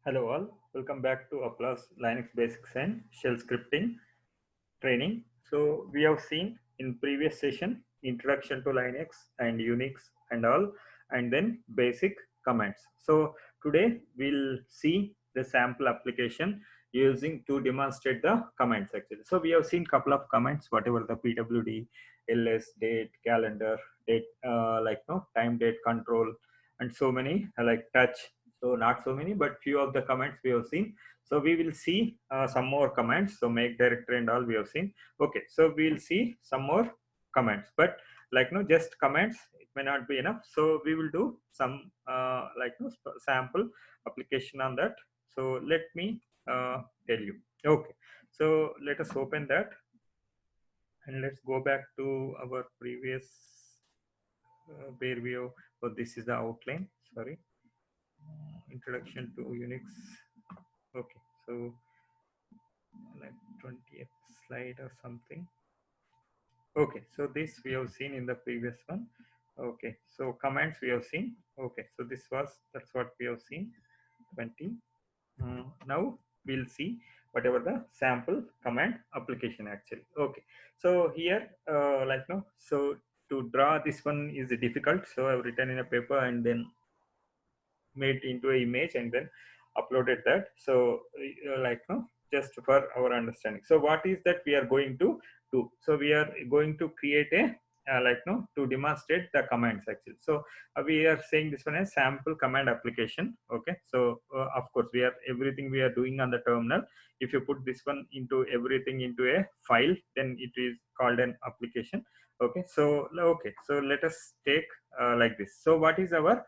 Hello all, welcome back to Applause Linux Basics and Shell Scripting training. So we have seen in previous session introduction to Linux and Unix and all, and then basic commands. So today we'll see the sample application using to demonstrate the commands actually. So we have seen couple of commands, whatever the pwd, ls, date, calendar, date, like no time, date, control, and so many like touch. So not so many, but few of the commands we have seen. So we will see some more commands. So make directory and all we have seen. Okay, so we'll see some more commands, but like no just commands it may not be enough. So we will do some like no sample application on that. So let me tell you. Okay, so let us open that and let's go back to our previous where we have. Oh, this is the outline. Sorry, introduction to Unix. Okay, so like 20th slide or something. Okay, so this we have seen in the previous one. Okay, so commands we have seen. Okay, so that's what we have seen. 20. Now we'll see whatever the sample command application actually. Okay, so here like no, so to draw this one is difficult. So I've written in a paper and then made into an image and then uploaded that. So like no, just for our understanding. So what is that we are going to do? So we are going to create a like no to demonstrate the commands actually. So we are saying this one as sample command application. Okay, so of course we are everything we are doing on the terminal. If you put this one into everything into a file, then it is called an application. Okay, so let us take like this. So what is our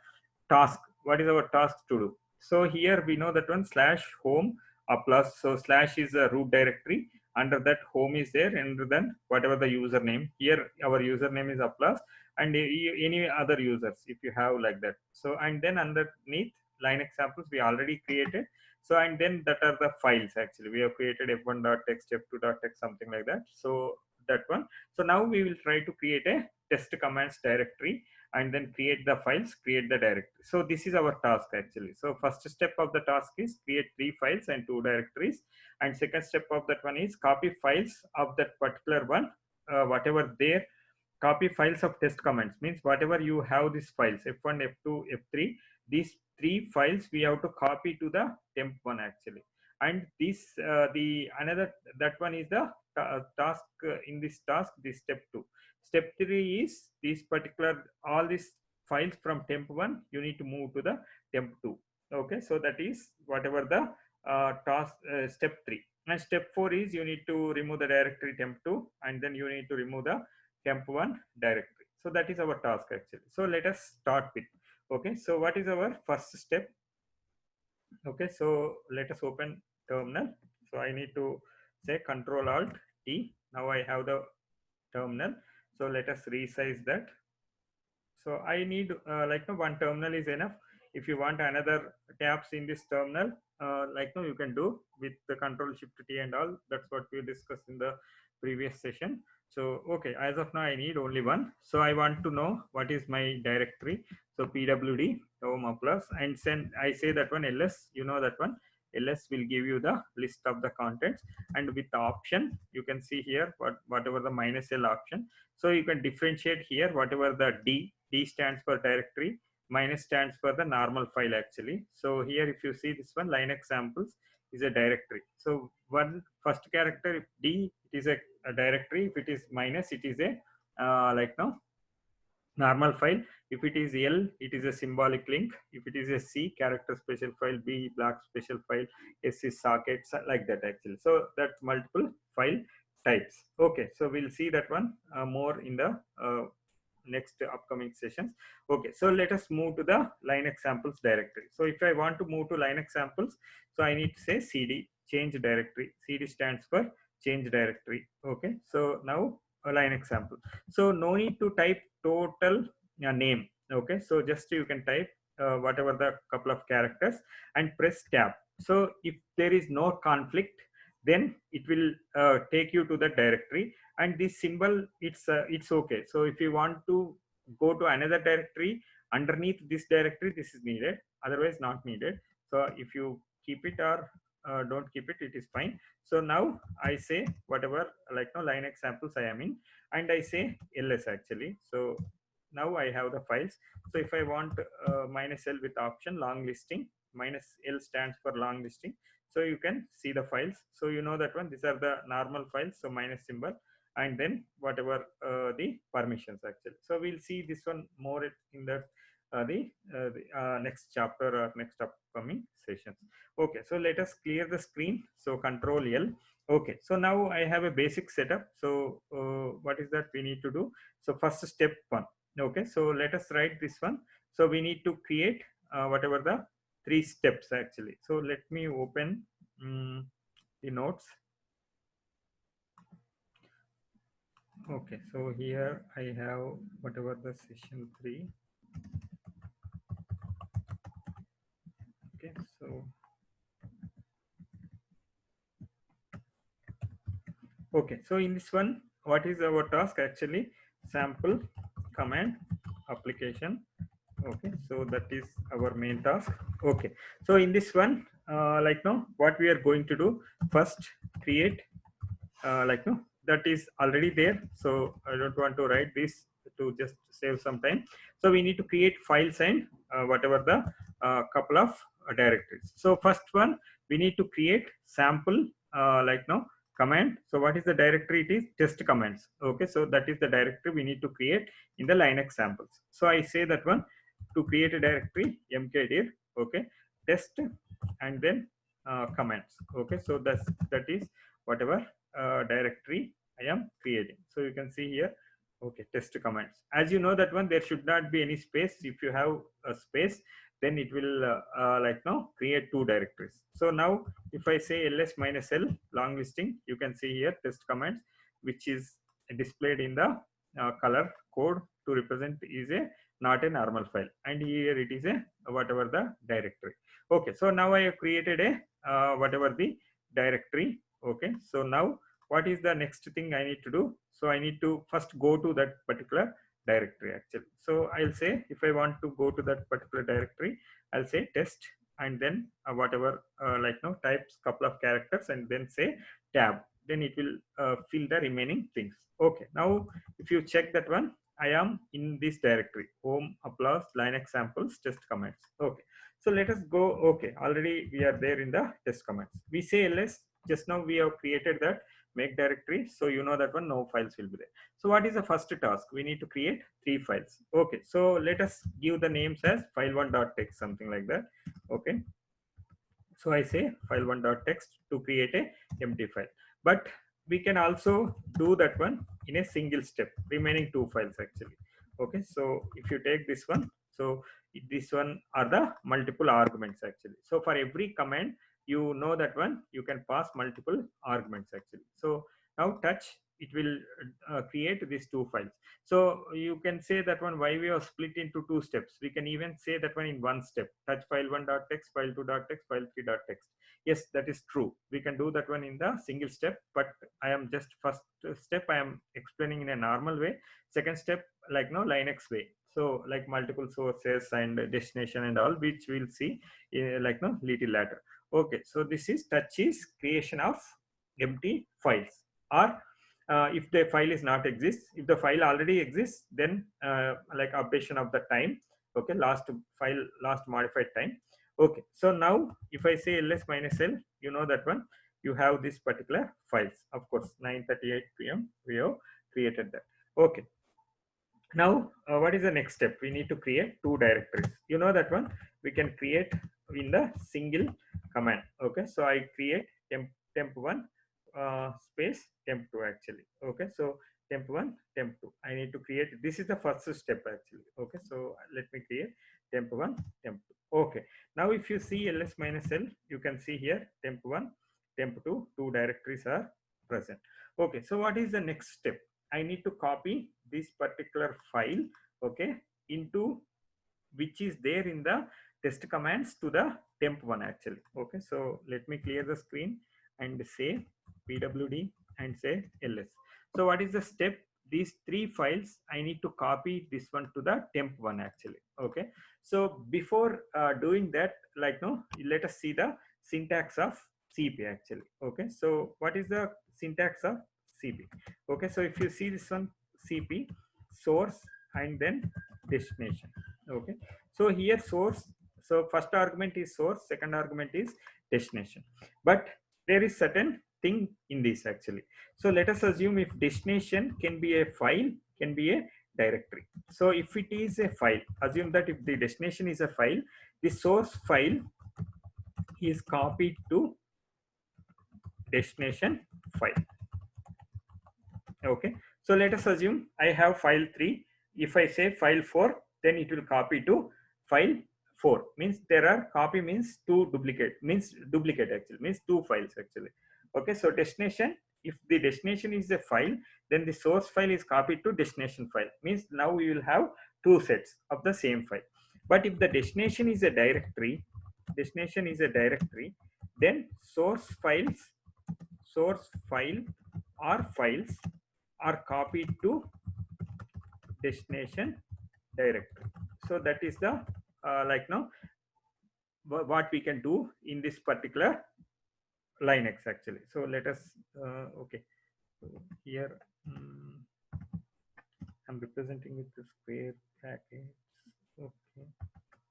task? What is our task to do? So here we know that one slash home a plus. So slash is a root directory. Under that home is there, and then whatever the username. Here our username is a plus, and any other users if you have like that. So and then underneath line examples we already created. So and then that are the files actually. We have created f1.txt, f2.txt, something like that. So that one. So now we will try to create a test commands directory and then create the files, create the directory. So this is our task actually. So first step of the task is create 3 files and 2 directories, and second step of that one is copy files of that particular one, whatever there. Copy files of test commands means whatever you have these files f1, f2, f3, these 3 files we have to copy to the temp1 actually. And this the another that one is the task in this task, this step 2. Step 3 is this particular all these files from temp1 you need to move to the temp2. Okay, so that is whatever the task step 3. And step 4 is you need to remove the directory temp2 and then you need to remove the temp1 directory. So that is our task actually. So let us start with. Okay, so what is our first step? Okay, so let us open terminal. So I need to say Control Alt T. Now I have the terminal. So let us resize that. So I need like no one terminal is enough. If you want another tabs in this terminal, like no you can do with the Control Shift T and all. That's what we discussed in the previous session. So okay, as of now I need only one. So I want to know what is my directory. So pwd home plus and send. I say that one ls. You know that one. Ls will give you the list of the contents, and with the option you can see here whatever the -l option. So you can differentiate here whatever the D stands for directory, minus stands for the normal file actually. So here if you see this one Linux samples is a directory. So one first character if D it is a directory, if it is minus it is a like no normal file. If it is L it is a symbolic link. If it is a C character special file, B block special file, S is socket, like that actually. So that's multiple file types. Okay, so we'll see that one more in the next upcoming sessions. Okay, so let us move to the Linux samples directory. So if I want to move to Linux samples, so I need to say cd change directory. Cd stands for change directory. Okay, so now a Linux sample. So no need to type total name. Okay, so just you can type whatever the couple of characters and press tab. So if there is no conflict, then it will take you to the directory, and this symbol it's okay. So if you want to go to another directory underneath this directory, this is needed, otherwise not needed. So if you keep it or don't keep it, it is fine. So now I say whatever, like no line examples I am in, and I say ls actually. So now I have the files. So if I want minus L with option long listing, minus L stands for long listing. So you can see the files. So you know that one, these are the normal files. So minus symbol, and then whatever the permissions actually. So we'll see this one more in the next chapter or next upcoming sessions. Okay, so let us clear the screen. So Control L. Okay, so now I have a basic setup. So what is that we need to do? So first step one. Okay, so let us write this one. So we need to create whatever the 3 steps actually. So let me open the notes. Okay, so here I have whatever the session 3. Okay, so okay, so in this one, what is our task actually? Sample command application. Okay, so that is our main task. Okay, so in this one, like now what we are going to do, first create like no, that is already there. So I don't want to write this to just save some time. So we need to create files and whatever the couple of directories. So first one, we need to create sample like now command. So what is the directory? It is test commands. Okay, so that is the directory we need to create in the Linux samples. So I say that one, to create a directory mkdir, okay, test, and then commands. Okay, so that is whatever directory I am creating. So you can see here, okay, test commands. As you know that one, there should not be any space. If you have a space, then it will like now create 2 directories. So now if I say ls minus L long listing, you can see here test commands, which is displayed in the color code to represent is a not a normal file, and here it is a whatever the directory. Okay, so now I have created a whatever the directory. Okay, so now what is the next thing I need to do? So I need to first go to that particular directory actually. So I'll say if I want to go to that particular directory, I'll say test, and then whatever like no types couple of characters, and then say tab, then it will fill the remaining things. Okay, now if you check that one, I am in this directory, home applause linux samples test commands. Okay, so let us go. Okay, already we are there in the test commands. We say ls, just now we have created that make directory. So you know that one, no files will be there. So what is the first task? We need to create 3 files. Okay, so let us give the names as file1.txt, something like that. Okay, so I say file1.txt to create a empty file. But we can also do that one in a single step, remaining 2 files actually. Okay, so if you take this one, so this one are the multiple arguments actually. So for every command, you know that one, you can pass multiple arguments actually. So now touch, it will create these 2 files. So you can say that one, why we have split into 2 steps. We can even say that one in one step, touch file1.txt, file2.txt, file3.txt. Yes, that is true. We can do that one in the single step, but I am just first step I am explaining in a normal way. Second step, like no Linux way. So like multiple sources and destination and all, which we'll see like no little later. Okay, so this is touch is creation of empty files, or if the file is not exists. If the file already exists, then like updation of the time. Okay, last file, last modified time. Okay, so now if I say ls minus L, you know that one, you have this particular files. Of course, 9:38 p.m. we have created that. Okay, now what is the next step? We need to create 2 directories. You know that one, we can create in the single command. Okay, so I create temp1 space temp2 actually. Okay, so temp1 temp2, I need to create, this is the first step actually. Okay, so let me create temp1 temp2. Okay, now if you see ls minus L, you can see here temp1 temp2, 2 directories are present. Okay, so what is the next step? I need to copy this particular file, okay, into which is there in the test commands to the temp1 actually. Okay, so let me clear the screen and say pwd and say ls. So what is the step? These 3 files, I need to copy this one to the temp1 actually. Okay, so before doing that, like no, let us see the syntax of CP actually. Okay, so what is the syntax of CP? Okay, so if you see this one, CP, source and then destination. Okay, so here source, so first argument is source, second argument is destination, but there is certain thing in this actually. So let us assume if destination can be a file, can be a directory. So if it is a file, assume that if the destination is a file, the source file is copied to destination file. Okay, so let us assume I have file 3. If I say file 4, then it will copy to file 4. Means there are copy means two duplicate, means duplicate actually, means two files actually. Okay, so destination, if the destination is a file, then the source file is copied to destination file. Means now we will have two sets of the same file. But if the destination is a directory, then source file or files are copied to destination directory. So that is the like now what we can do in this particular Linux actually. So let us okay, so here I'm representing with the square brackets. Okay,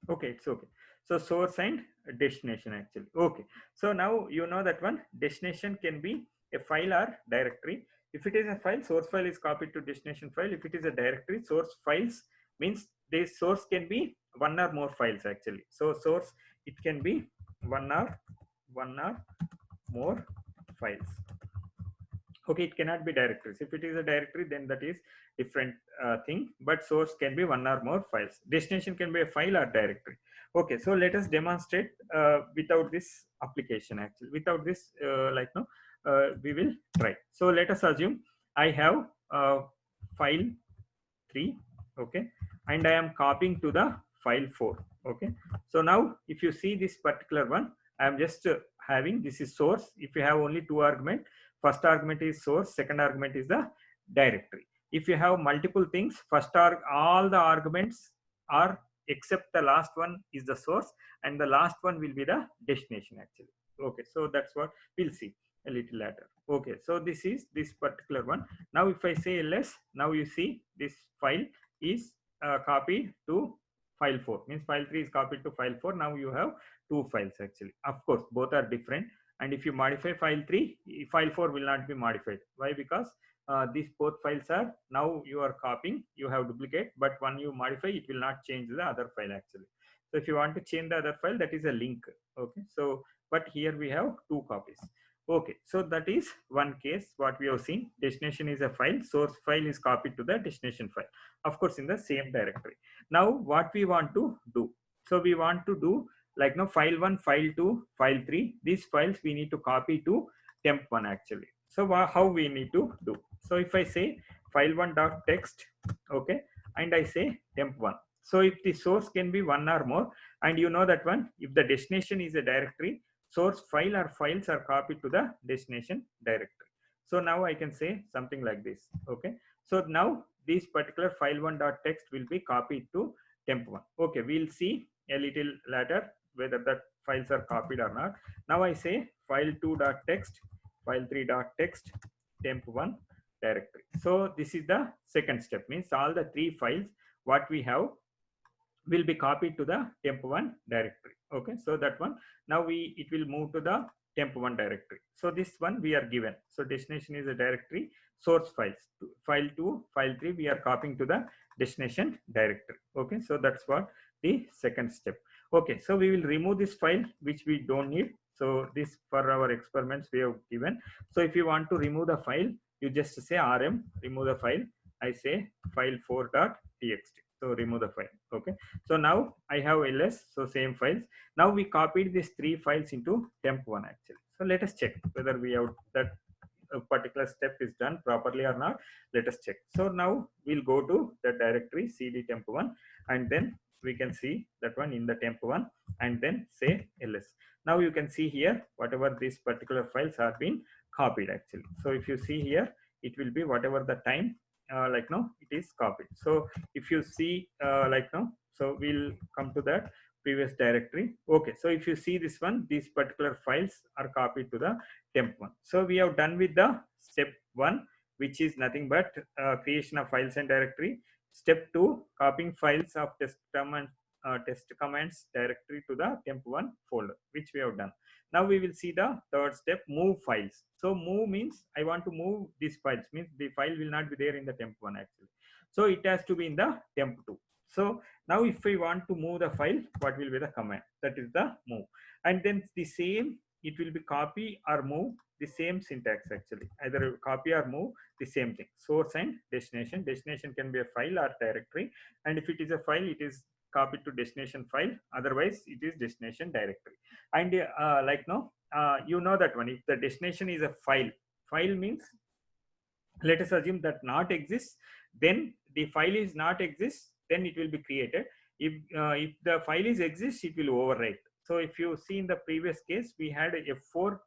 okay, it's okay. So source and destination actually. Okay, so now you know that one destination can be a file or directory. If it is a file, source file is copied to destination file. If it is a directory, source files means the source can be one or more files actually. So source, it can be one or more files. Okay, it cannot be directories. If it is a directory, then that is different thing, but source can be one or more files. Destination can be a file or directory. Okay, so let us demonstrate without this application actually, without this like no we will try. So let us assume I have file 3, okay, and I am copying to the file 4. Okay, so now if you see this particular one, I am just having, this is source. If you have only two argument, first argument is source, second argument is the directory. If you have multiple things, all the arguments are except the last one is the source, and the last one will be the destination actually. Okay, so that's what we'll see a little later. Okay, so this is this particular one. Now if I say ls, now you see this file is copied to file 4, means file 3 is copied to file 4. Now you have two files actually. Of course both are different, and if you modify file 3, file 4 will not be modified. Why? Because these both files are, now you are copying, you have duplicate, but when you modify, it will not change the other file actually. So if you want to change the other file, that is a link. Okay, so but here we have two copies. Okay, so that is one case what we have seen. Destination is a file, source file is copied to the destination file, of course in the same directory. Now what we want to do, so we want to do like now file 1, file 2, file 3, these files we need to copy to temp1 actually. So how we need to do? So if I say file1.text, okay, and I say temp1, so if the source can be one or more, and you know that one, if the destination is a directory, source file or files are copied to the destination directory. So now I can say something like this. Okay, so now this particular file1.text will be copied to temp1. Okay, we'll see a little later whether that files are copied or not. Now I say file2.text, file3.text, temp1 directory. So this is the second step, means all the three files what we have will be copied to the temp1 directory. Okay, so that one, now it will move to the temp1 directory. So this one we are given. So destination is a directory, source files, file 2, file 3 we are copying to the destination directory. Okay, so that's what the second step. Okay, so we will remove this file which we don't need. So this for our experiments we have given. So if you want to remove the file, you just say rm remove the file. I say file4.txt. So remove the file. Okay, so now I have ls, so same files. Now we copied these three files into temp1 actually. So let us check whether we have that particular step is done properly or not. Let us check. So now we'll go to the directory cd temp1, and then we can see that one in the temp1, and then say ls. Now you can see here whatever these particular files have been copied actually. So if you see here, it will be whatever the time like now it is copied. So if you see like now, so we'll come to that previous directory. Okay, so if you see this one, these particular files are copied to the temp1. So we have done with the step 1, which is nothing but creation of files and directory. Step 2, copying files of test commands directory to the temp1 folder, which we have done. Now we will see the third step, move files. So move means I want to move these files, means the file will not be there in the temp1 actually. So it has to be in the temp2. So now if we want to move the file, what will be the command? That is the move. And then the same, it will be copy or move, the same syntax actually. Either copy or move, the same thing. Source and destination. Destination can be a file or directory. And if it is a file, it is copied to destination file. Otherwise, it is destination directory. And you know that one. If the destination is a file means, let us assume that not exists, then the file is not exists, then it will be created. If the file is exists, it will overwrite. So if you see in the previous case, we had a f4,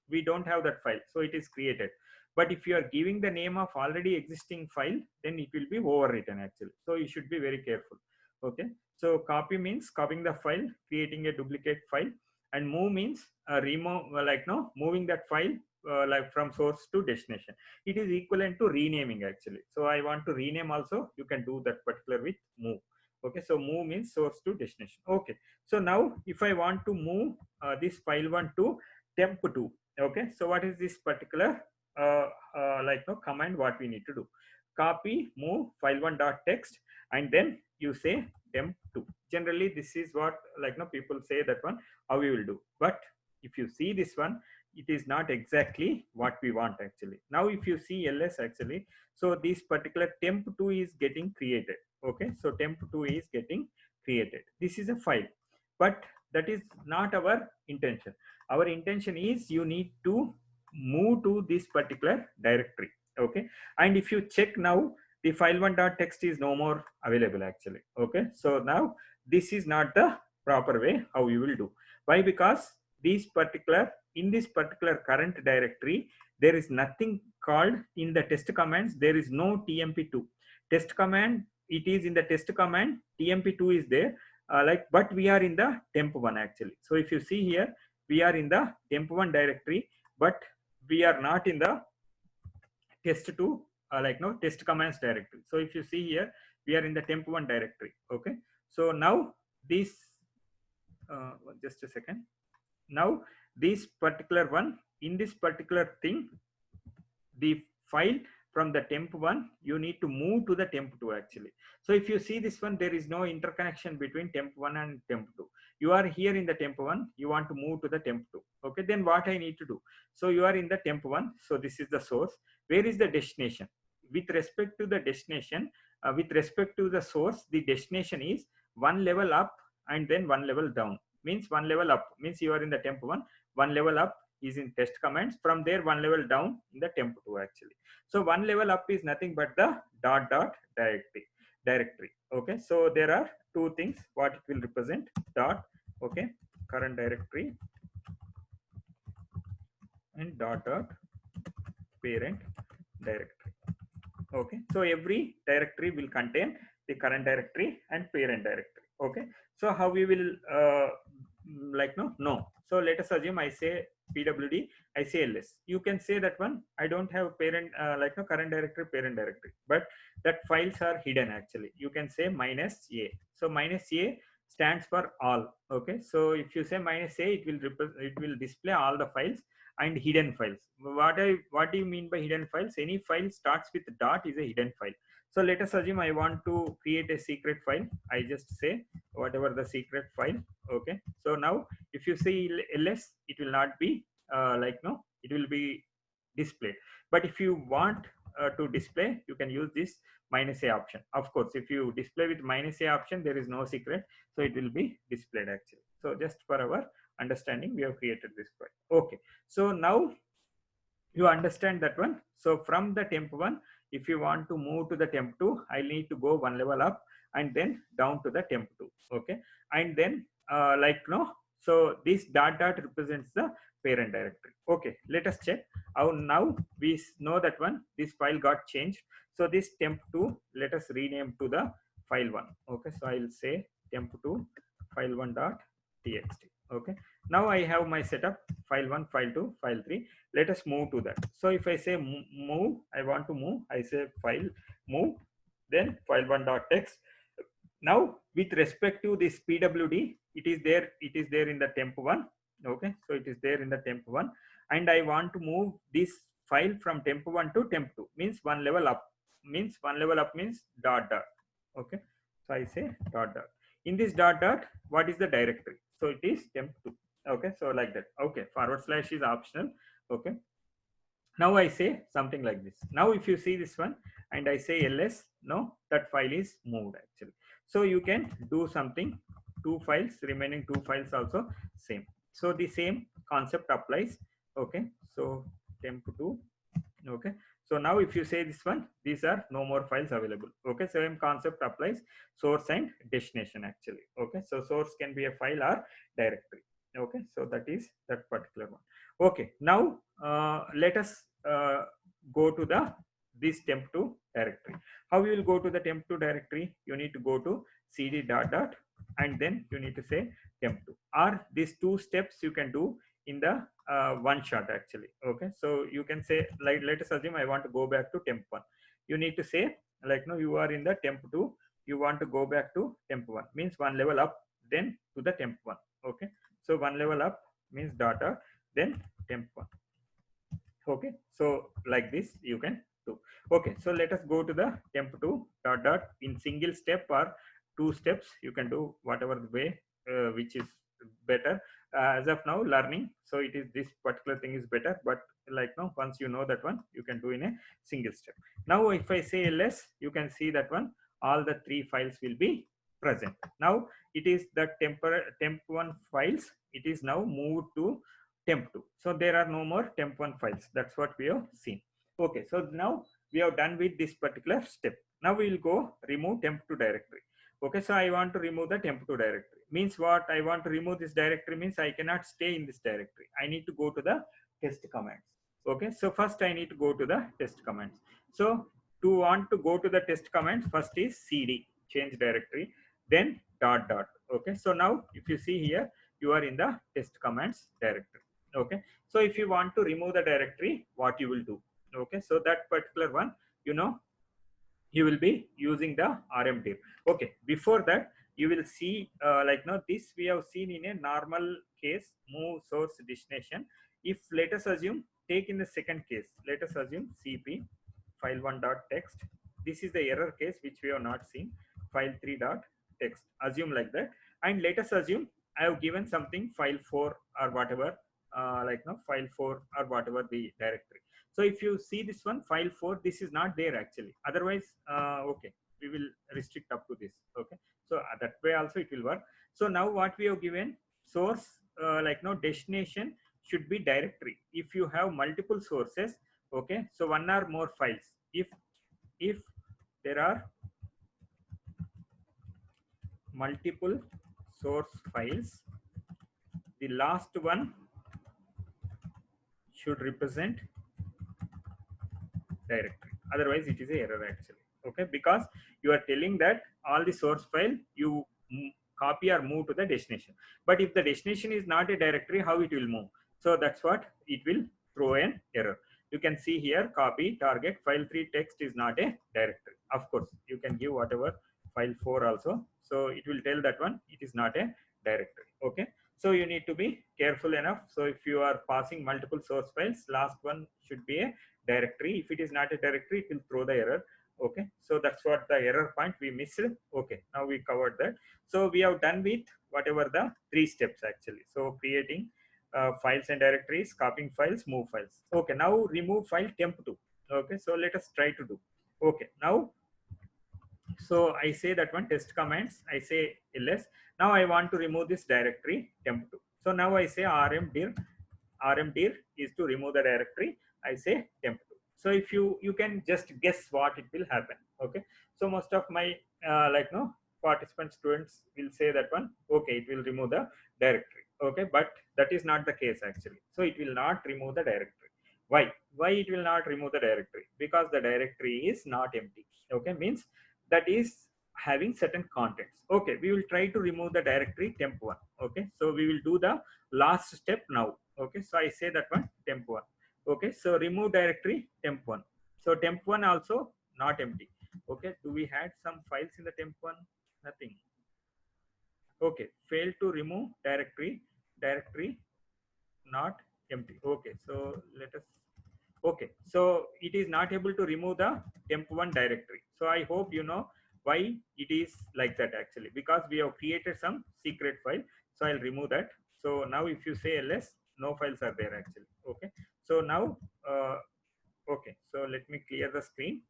we don't have that file, so it is created. But if you are giving the name of already existing file, then it will be overwritten actually. So you should be very careful. Okay, so copy means copying the file, creating a duplicate file, and move means remove, moving that file like from source to destination. It is equivalent to renaming actually. So I want to rename also, you can do that particular with move. Okay, so move means source to destination. Okay, so now if I want to move this file1 to temp2, okay, so what is this particular command? What we need to do, copy move file1.text, and then you say temp2. Generally this is what people say that one, how we will do. But if you see this one, it is not exactly what we want actually. Now if you see ls actually, so this particular temp2 is getting created. Okay, so temp2 is getting created. This is a file, but that is not our intention. Our intention is you need to move to this particular directory. Okay, and if you check now, the file1.text is no more available actually. Okay, so now this is not the proper way how you will do. Why? Because in this particular current directory, there is nothing called in the test commands. There is no tmp2 test command. It is in the test command, tmp2 is there, but we are in the temp1 actually. So if you see here, we are in the temp1 directory, but we are not in the test2 test commands directory. So if you see here, we are in the temp1 directory. Okay, so now this just a second. Now this particular one, in this particular thing, the file from the temp1, you need to move to the temp2 actually. So if you see this one, there is no interconnection between temp1 and temp2. You are here in the temp1, you want to move to the temp2. Okay, then what I need to do? So you are in the temp1, so this is the source. Where is the destination? With respect to the destination, with respect to the source, the destination is one level up and then one level down. Means one level up means you are in the temp1, one level up is in test commands, from there one level down in the temp2 actually. So one level up is nothing but the dot directory. Okay, so there are two things what it will represent, dot, okay, current directory, and dot parent directory. Okay, so every directory will contain the current directory and parent directory. Okay, so how we will no. So let us assume I say pwd, I say ls. You can say that one, I don't have parent current directory, parent directory, but that files are hidden actually. You can say -a. So -a stands for all. Okay, so if you say -a, it will display all the files and hidden files. What do you mean by hidden files? Any file starts with dot is a hidden file. So let us assume I want to create a secret file. I just say whatever the secret file. Okay, so now if you say ls, it will not be it will be displayed. But if you want to display, you can use this -a option. Of course, if you display with -a option, there is no secret, so it will be displayed actually. So just for our understanding, we have created this file. Okay, so now you understand that one. So from the temp1, if you want to move to the temp2, I need to go one level up and then down to the temp2. Okay, and then so this dot represents the parent directory. Okay, let us check how. Now we know that one, this file got changed. So this temp2, let us rename to the file1. Okay, so I'll say temp2 file1 dot txt. Okay, now I have my setup file1, file2, file3. Let us move to that. So if I say move, I want to move, I say file move, then file1 dot text. Now with respect to this pwd, it is there in the temp1. Okay, so it is there in the temp1, and I want to move this file from temp1 to temp2, means one level up. Means one level up means dot dot. Okay, so I say dot dot. In this dot dot, what is the directory? So it is temp2. Okay, so like that. Okay, forward slash is optional. Okay, now I say something like this. Now if you see this one and I say ls, no, that file is moved actually. So you can do something, two files, remaining two files also same. So the same concept applies. Okay, so temp2. Okay, so now if you say this one, these are no more files available. Okay, same concept applies, source and destination actually. Okay, so source can be a file or directory. Okay, so that is that particular one. Okay, now let us go to the this temp2 directory. How you will go to the temp2 directory? You need to go to cd dot dot and then you need to say temp2, or these two steps you can do in the one shot actually. Okay, so you can say, like, let us assume I want to go back to temp1. You need to say, like, no, you are in the temp2, you want to go back to temp1, means one level up, then to the temp1. Okay, so one level up means data, then temp1. Okay, so like this you can do. Okay, so let us go to the temp2 dot dot in single step or two steps. You can do whatever the way which is better. As of now learning, so it is this particular thing is better, but like now once you know that one, you can do in a single step. Now if I say ls, you can see that one, all the three files will be present. Now it is the temp1 files, it is now moved to temp2. So there are no more temp1 files. That's what we have seen. Okay, so now we have done with this particular step. Now we will go remove temp2 directory. Okay, so I want to remove the temp2 directory. Means what? I want to remove this directory means I cannot stay in this directory. I need to go to the test commands. Okay, so first I need to go to the test commands. So to want to go to the test commands, first is cd, change directory, then dot dot. Okay, so now if you see here, you are in the test commands directory. Okay, so if you want to remove the directory, what you will do? Okay, so that particular one, you know, you will be using the rmdir. Okay, before that you will see like now this we have seen in a normal case, move source destination. If let us assume, take in the second case, let us assume cp file1 dot text. This is the error case which we have not seen, file3 dot text, assume like that. And let us assume I have given something file4 or whatever, like now file4 or whatever the directory. So if you see this one, file4, this is not there actually. Otherwise, okay, we will restrict up to this. Okay, so that way also it will work. So now what we have given, source, like now destination should be directory. If you have multiple sources, okay, so one or more files, if there are multiple source files, the last one should represent directory. Otherwise it is a error actually. Okay, because you are telling that all the source file you copy or move to the destination, but if the destination is not a directory, how it will move? So that's what it will throw an error. You can see here, copy target file3 text is not a directory. Of course you can give whatever file4 also, so it will tell that one it is not a directory. Okay, so you need to be careful enough. So if you are passing multiple source files, last one should be a directory. If it is not a directory, it will throw the error. Okay, so that's what the error point we missed. Okay, now we covered that. So we have done with whatever the three steps actually. So creating files and directories, copying files, move files. Okay, now remove file temp2. Okay, so let us try to do. Okay, now so I say that one, test commands, I say ls. Now I want to remove this directory temp2. So now I say rmdir is to remove the directory. I say temp2. So if you can just guess what it will happen. Okay, so most of my like no participant students will say that one, okay, it will remove the directory. Okay, but that is not the case actually. So it will not remove the directory. Why it will not remove the directory? Because the directory is not empty. Okay, means that is having certain contents. Okay, we will try to remove the directory temp1. Okay, so we will do the last step now. Okay, so I say that one temp1. Okay, so remove directory temp1. So temp1 also not empty. Okay, do we had some files in the temp1? Nothing. Okay, fail to remove directory not empty. Okay, so let us, okay, so it is not able to remove the temp1 directory. So I hope you know why it is like that actually, because we have created some secret file. So I'll remove that. So now if you say ls, no files are there actually. Okay, so now okay, so let me clear the screen.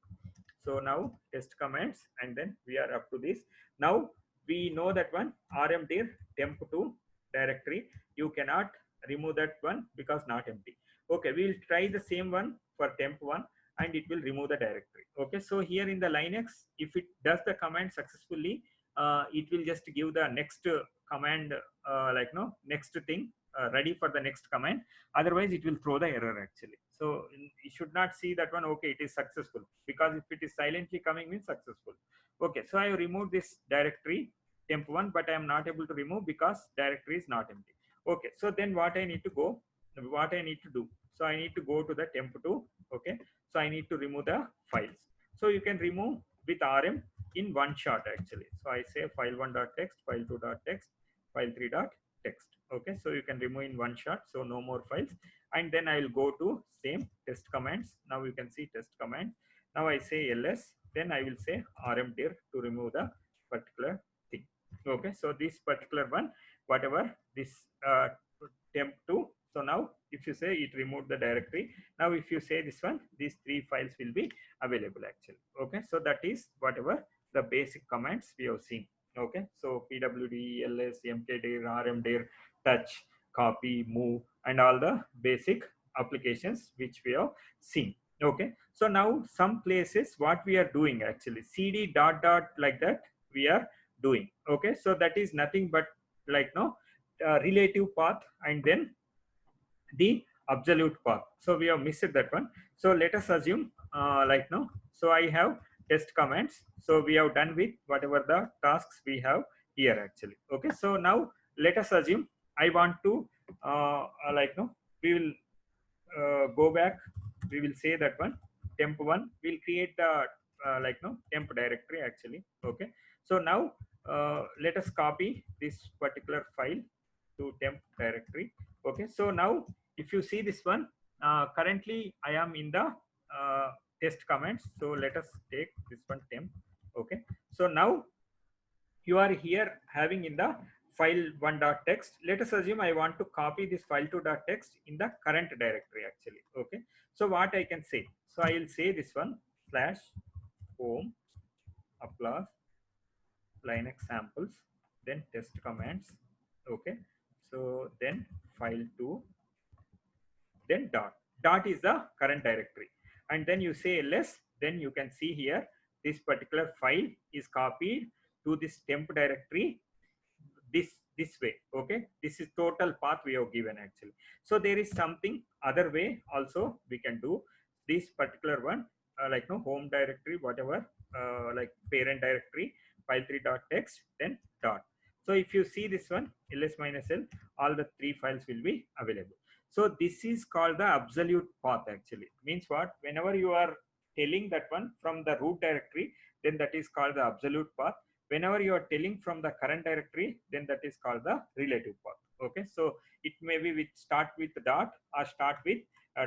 So now test commands, and then we are up to this. Now we know that one rmdir temp2 directory, you cannot remove that one because not empty. Okay, we will try the same one for temp1 and it will remove the directory. Okay, so here in the Linux, if it does the command successfully, it will just give the next command, like no next thing, ready for the next command. Otherwise it will throw the error actually. So you should not see that one, okay, it is successful, because if it is silently coming means successful. Okay, so I have removed this directory temp1, but I am not able to remove because directory is not empty. Okay, so then what I need to do, so I need to go to the temp2. Okay, so I need to remove the files. So you can remove with rm in one shot actually. So I say file1.txt, file2.txt, file3.txt. Okay, so you can remove in one shot, so no more files. And then I will go to same test commands. Now you can see test command. Now I say ls, then I will say rmdir to remove the particular thing. Okay, so this particular one, whatever this temp2. So now if you say it removed the directory, now if you say this one, these three files will be available actually. Okay, so that is whatever the basic commands we have seen. Okay, so pwd, ls, mkdir, rmdir, touch, copy, move, and all the basic applications which we have seen. Okay, so now some places what we are doing actually, cd dot dot like that we are doing. Okay, so that is nothing but like no relative path and then the absolute path. So we have missed that one. So let us assume like no, so I have test commands. So we have done with whatever the tasks we have here actually. Okay, so now let us assume I want to like no, we will go back, we will say that one temp1 will create the like no temp directory actually. Okay, so now let us copy this particular file to temp directory. Okay, so now if you see this one, currently I am in the test commands. So let us take this one temp. Okay, so now you are here having in the file1.txt. Let us assume I want to copy this file2.txt in the current directory actually. Okay, so what I can say, so I will say this one slash home applause linux samples, then test commands. Okay, so then file2, then dot is the current directory, and then you say ls, then you can see here this particular file is copied to this temp directory this way. Okay, this is total path we have given actually. So there is something other way also we can do this particular one, like no home directory, whatever, like parent directory, file3.txt, then dot. So if you see this one ls minus l, all the three files will be available. So this is called the absolute path actually. Means what, whenever you are telling that one from the root directory, then that is called the absolute path. Whenever you are telling from the current directory, then that is called the relative path. Okay, so it may be with start with dot or start with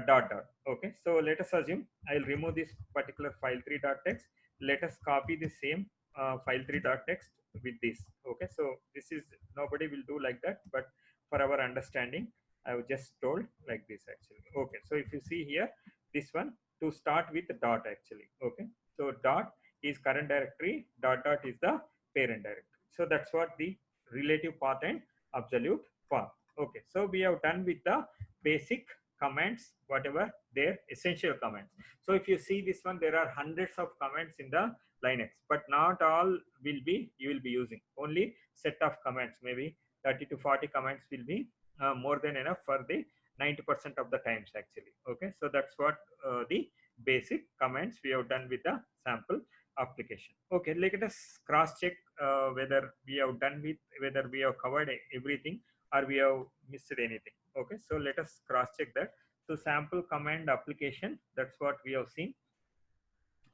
dot dot. Okay, so let us assume I'll remove this particular file3.txt. Let us copy the same file3.txt with this. Okay, so this is, nobody will do like that, but for our understanding I have just told like this actually. Okay, so if you see here, this one to start with dot actually. Okay, so dot is current directory, dot dot is the parent directory. So that's what the relative path and absolute path. Okay, so we have done with the basic commands, whatever their essential commands. So if you see this one, there are hundreds of commands in the Linux, but not all will be you will be using. Only set of commands, maybe 30 to 40 commands will be more than enough for the 90% of the times actually. Okay, so that's what the basic commands we have done with the sample. application. Okay, let us cross check whether we have done with, whether we have covered everything or we have missed anything. Okay, so let us cross check that. So sample command application, that's what we have seen.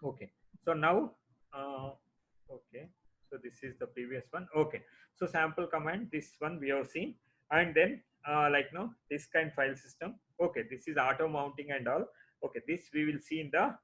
Okay, so now okay, so this is the previous one. Okay, so sample command, this one we have seen. And then like no, this kind file system. Okay, this is auto mounting and all. Okay, this we will see in the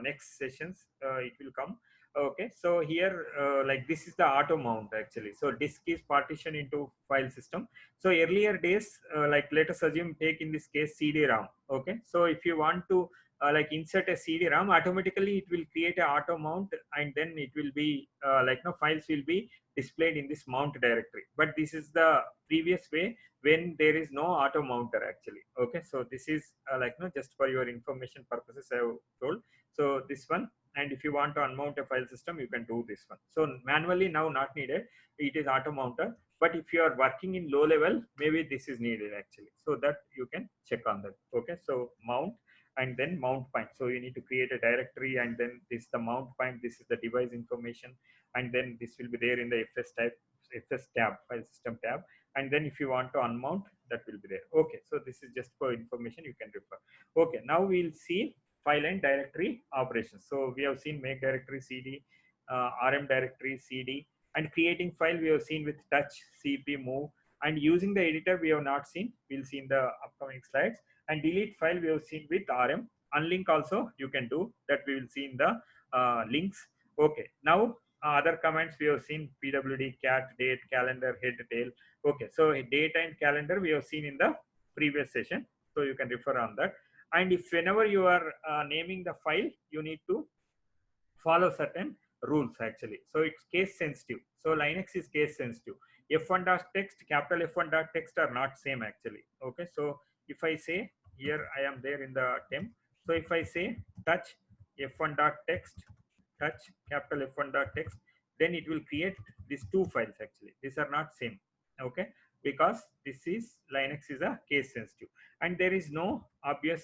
next sessions, it will come. Okay, so here like this is the auto mount actually. So disk is partitioned into file system. So earlier days, like let us assume, take in this case CD-ROM. Okay, so if you want to like insert a CD-ROM, automatically it will create a auto mount, and then it will be like no, files will be displayed in this mount directory. But this is the previous way when there is no auto mounter actually. Okay, so this is like no, just for your information purposes I have told. So this one, and if you want to unmount a file system, you can do this one. So manually now not needed, it is auto mounter. But if you are working in low level, maybe this is needed actually, so that you can check on that. Okay, so mount and then mount point. So you need to create a directory, and then this is the mount point, this is the device information, and then this will be there in the FS tab, file system tab. And then if you want to unmount, that will be there. Okay, so this is just for information, you can refer. Okay, now we'll see file and directory operations. So we have seen make directory cd, rm directory cd, and creating file we have seen with touch, cp, move. And using the editor we have not seen, we'll see in the upcoming slides. And delete file we have seen with rm. Unlink also you can do that, we will see in the links. Okay, now other commands we have seen pwd, cat, date, calendar, head, tail. Okay, so date and calendar we have seen in the previous session, so you can refer on that. And if whenever you are naming the file, you need to follow certain rules actually. So it's case sensitive. So Linux is case sensitive. F1.text, capital F1.text are not same actually. Okay, so if I say here, I am there in the temp. So if I say touch F1.text, touch capital F1.text, then it will create these two files actually. These are not same. Okay, because this is Linux is a case sensitive, and there is no obvious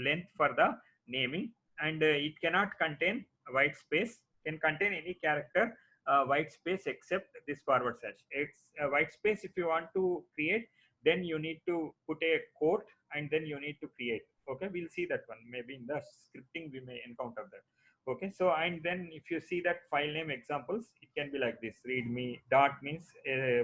length for the naming, and it cannot contain white space, can contain any character white space except this forward slash. It's a white space if you want to create, then you need to put a quote and then you need to create. Okay, we'll see that one, maybe in the scripting we may encounter that. Okay, so and then if you see that file name examples, it can be like this: readme dot means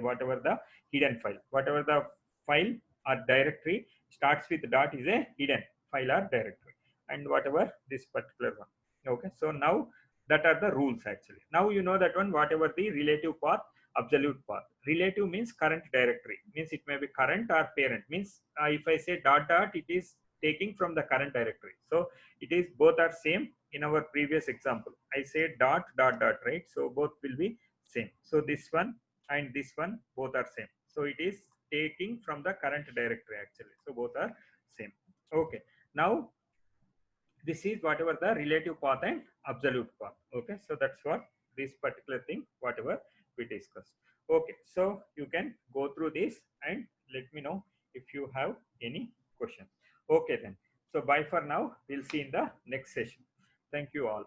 whatever the hidden file, whatever the file or directory starts with dot is a hidden file or directory, and whatever this particular one. Okay, so now that are the rules actually. Now you know that one, whatever the relative path, absolute path. Relative means current directory, means it may be current or parent, means if I say dot dot, it is taking from the current directory. So it is both are same. In our previous example I said dot dot dot, right? So both will be same. So this one and this one both are same, so it is taking from the current directory actually, so both are same. Okay, now this is whatever the relative path and absolute path. Okay, so that's what this particular thing whatever we discussed. Okay, so you can go through this and let me know if you have any questions. Okay then, so bye for now, we'll see in the next session. Thank you all.